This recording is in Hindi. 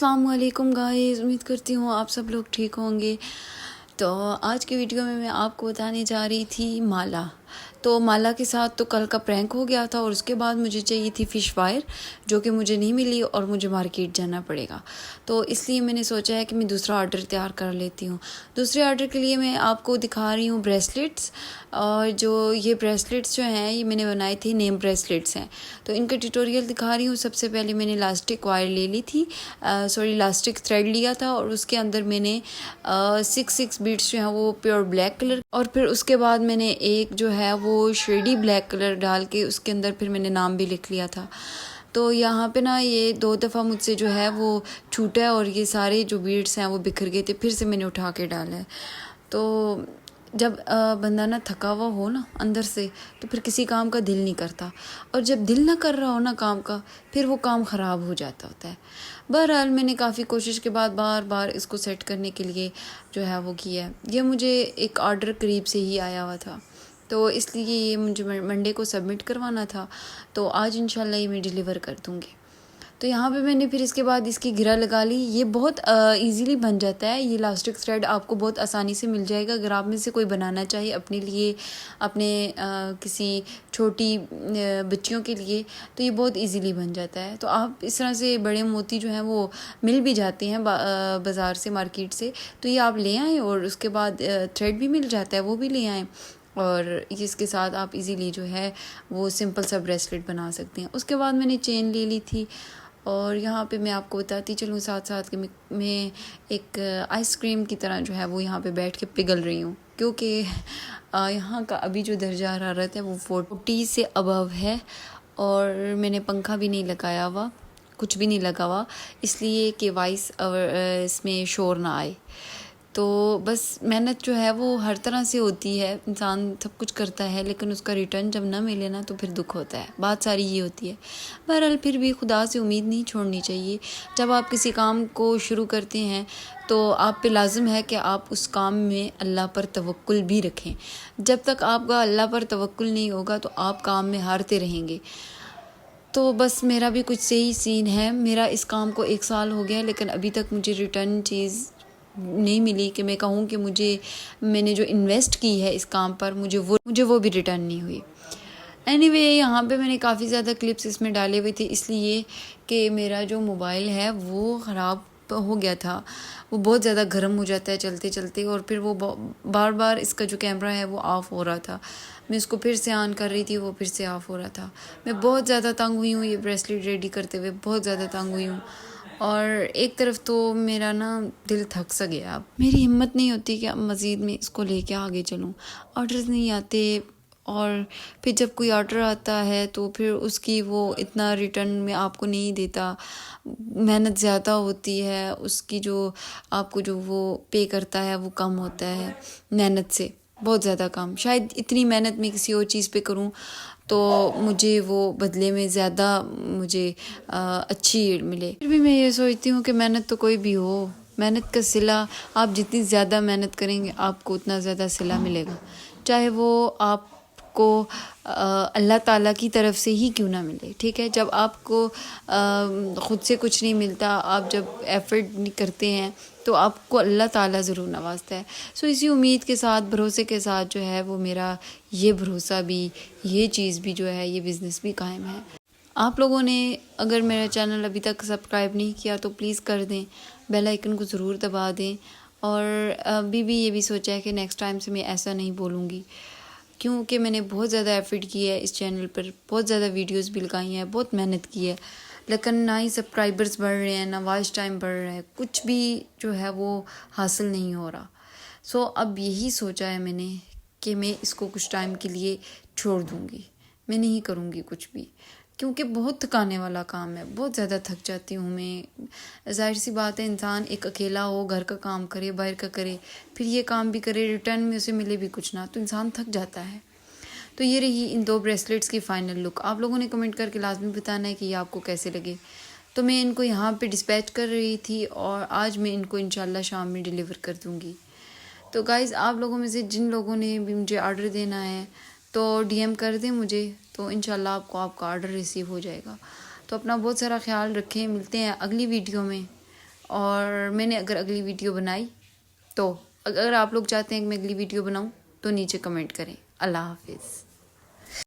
अस्सलाम वालेकुम गाइस, उम्मीद करती हूँ आप सब लोग ठीक होंगे। तो आज की वीडियो में मैं आपको बताने जा रही थी माला। तो माला के साथ तो कल का प्रैंक हो गया था और उसके बाद मुझे चाहिए थी फ़िश वायर, जो कि मुझे नहीं मिली और मुझे मार्केट जाना पड़ेगा। तो इसलिए मैंने सोचा है कि मैं दूसरा ऑर्डर तैयार कर लेती हूँ। दूसरे ऑर्डर के लिए मैं आपको दिखा रही हूँ ब्रेसलेट्स। और जो ये ब्रेसलेट्स जो हैं ये मैंने बनाए थे, नेम ब्रेसलेट्स हैं। तो इनका ट्यूटोरियल दिखा रही हूँ। सबसे पहले मैंने इलास्टिक वायर ले ली थी, इलास्टिक थ्रेड लिया था और उसके अंदर मैंने 6 बीड्स जो हैं वो प्योर ब्लैक कलर, और फिर उसके बाद मैंने एक जो है वो शेडी ब्लैक कलर डाल के उसके अंदर फिर मैंने नाम भी लिख लिया था। तो यहाँ पे ना ये 2 दफ़ा मुझसे जो है वो छूटा है और ये सारे जो बीड्स हैं वो बिखर गए थे, फिर से मैंने उठा के डाला है। तो जब बंदा ना थका हुआ हो ना अंदर से, तो फिर किसी काम का दिल नहीं करता, और जब दिल ना कर रहा हो ना काम का, फिर वो काम ख़राब हो जाता होता है। बहरहाल मैंने काफ़ी कोशिश के बाद बार बार इसको सेट करने के लिए जो है वो किया है। ये मुझे एक ऑर्डर करीब से ही आया हुआ था, तो इसलिए ये मुझे मंडे को सबमिट करवाना था। तो आज इंशाल्लाह ये मैं डिलीवर कर दूँगी। तो यहाँ पे मैंने फिर इसके बाद इसकी घेरा लगा ली। ये बहुत इजीली बन जाता है। ये इलास्टिक थ्रेड आपको बहुत आसानी से मिल जाएगा। अगर आप में से कोई बनाना चाहे अपने लिए, अपने किसी छोटी बच्चियों के लिए, तो ये बहुत इजीली बन जाता है। तो आप इस तरह से बड़े मोती जो हैं वो मिल भी जाते हैं बाज़ार से, मार्केट से, तो ये आप ले आएँ और उसके बाद थ्रेड भी मिल जाता है, वो भी ले आएँ, और इसके साथ आप इजीली जो है वो सिंपल सा ब्रेसलेट बना सकते हैं। उसके बाद मैंने चेन ले ली थी, और यहाँ पे मैं आपको बताती चलूँ साथ साथ कि मैं एक आइसक्रीम की तरह जो है वो यहाँ पे बैठ के पिघल रही हूँ, क्योंकि यहाँ का अभी जो दर्जा हरारत है वो 40 से अबव है, और मैंने पंखा भी नहीं लगाया हुआ, कुछ भी नहीं लगा हुआ, इसलिए कि वॉइस इसमें शोर ना आए। तो बस मेहनत जो है वो हर तरह से होती है, इंसान सब कुछ करता है लेकिन उसका रिटर्न जब ना मिले ना तो फिर दुख होता है। बात सारी ये होती है। बहरहाल फिर भी खुदा से उम्मीद नहीं छोड़नी चाहिए। जब आप किसी काम को शुरू करते हैं तो आप पे लाजिम है कि आप उस काम में अल्लाह पर तवक्कुल भी रखें। जब तक आपका अल्लाह पर तवक्कुल नहीं होगा तो आप काम में हारते रहेंगे। तो बस मेरा भी कुछ सही सीन है। मेरा इस काम को 1 साल हो गया, लेकिन अभी तक मुझे रिटर्न चीज़ नहीं मिली कि मैं कहूँ कि मैंने जो इन्वेस्ट की है इस काम पर मुझे वो भी रिटर्न नहीं हुई। एनीवे यहाँ पे मैंने काफ़ी ज़्यादा क्लिप्स इसमें डाले हुए थे, इसलिए कि मेरा जो मोबाइल है वो ख़राब हो गया था। वो बहुत ज़्यादा गर्म हो जाता है चलते चलते, और फिर वो बार बार इसका जो कैमरा है वो ऑफ़ हो रहा था। मैं इसको फिर से ऑन कर रही थी, वो फिर से ऑफ़ हो रहा था। मैं बहुत ज़्यादा तंग हुई हूँ ये ब्रेसलेट रेडी करते हुए, बहुत ज़्यादा तंग हुई हूँ। और एक तरफ तो मेरा ना दिल थक सा गया। अब मेरी हिम्मत नहीं होती कि अब मज़ीद में इसको लेके आगे चलूँ। ऑर्डर्स नहीं आते, और फिर जब कोई ऑर्डर आता है तो फिर उसकी वो इतना रिटर्न में आपको नहीं देता। मेहनत ज़्यादा होती है, उसकी जो आपको जो वो पे करता है वो कम होता है मेहनत से, बहुत ज़्यादा कम। शायद इतनी मेहनत मैं किसी और चीज़ पे करूँ तो मुझे वो बदले में ज़्यादा मुझे अच्छी मिले। फिर भी मैं ये सोचती हूँ कि मेहनत तो कोई भी हो, मेहनत का सिला, आप जितनी ज़्यादा मेहनत करेंगे आपको उतना ज़्यादा सिला मिलेगा, चाहे वो आपको अल्लाह ताला की तरफ से ही क्यों ना मिले। ठीक है, जब आपको ख़ुद से कुछ नहीं मिलता, आप जब एफ़र्ट नहीं करते हैं तो आपको अल्लाह ताला ज़रूर नवाजता है। सो इसी उम्मीद के साथ, भरोसे के साथ जो है वो मेरा ये भरोसा भी, ये चीज़ भी जो है, ये बिज़नेस भी कायम है। आप लोगों ने अगर मेरा चैनल अभी तक सब्सक्राइब नहीं किया तो प्लीज़ कर दें, बेल आइकन को ज़रूर दबा दें। और अभी भी ये भी सोचा है कि नेक्स्ट टाइम से मैं ऐसा नहीं बोलूँगी, क्योंकि मैंने बहुत ज़्यादा एफ़र्ट किया है इस चैनल पर, बहुत ज़्यादा वीडियोस भी लगाई हैं, बहुत मेहनत की है, लेकिन ना ही सब्सक्राइबर्स बढ़ रहे हैं, ना वॉच टाइम बढ़ रहा है, कुछ भी जो है वो हासिल नहीं हो रहा। सो अब यही सोचा है मैंने कि मैं इसको कुछ टाइम के लिए छोड़ दूँगी, मैं नहीं करूँगी कुछ भी, क्योंकि बहुत थकाने वाला काम है, बहुत ज़्यादा थक जाती हूँ मैं। ज़ाहिर सी बात है, इंसान एक अकेला हो, घर का काम करे, बाहर का करे, फिर ये काम भी करे, रिटर्न में उसे मिले भी कुछ ना, तो इंसान थक जाता है। तो ये रही इन 2 ब्रेसलेट्स की फ़ाइनल लुक। आप लोगों ने कमेंट करके लाजमी बताना है कि ये आपको कैसे लगे। तो मैं इनको यहाँ पे डिस्पैच कर रही थी, और आज मैं इनको इंशाल्लाह शाम में डिलीवर कर दूँगी। तो गाइज़, आप लोगों में से जिन लोगों ने भी मुझे ऑर्डर देना है तो DM कर दें मुझे, तो इंशाल्लाह आपको आपका ऑर्डर रिसीव हो जाएगा। तो अपना बहुत सारा ख्याल रखें, मिलते हैं अगली वीडियो में। और मैंने अगर अगली वीडियो बनाई तो अगर आप लोग चाहते हैं कि मैं अगली वीडियो बनाऊं तो नीचे कमेंट करें। अल्लाह हाफिज़।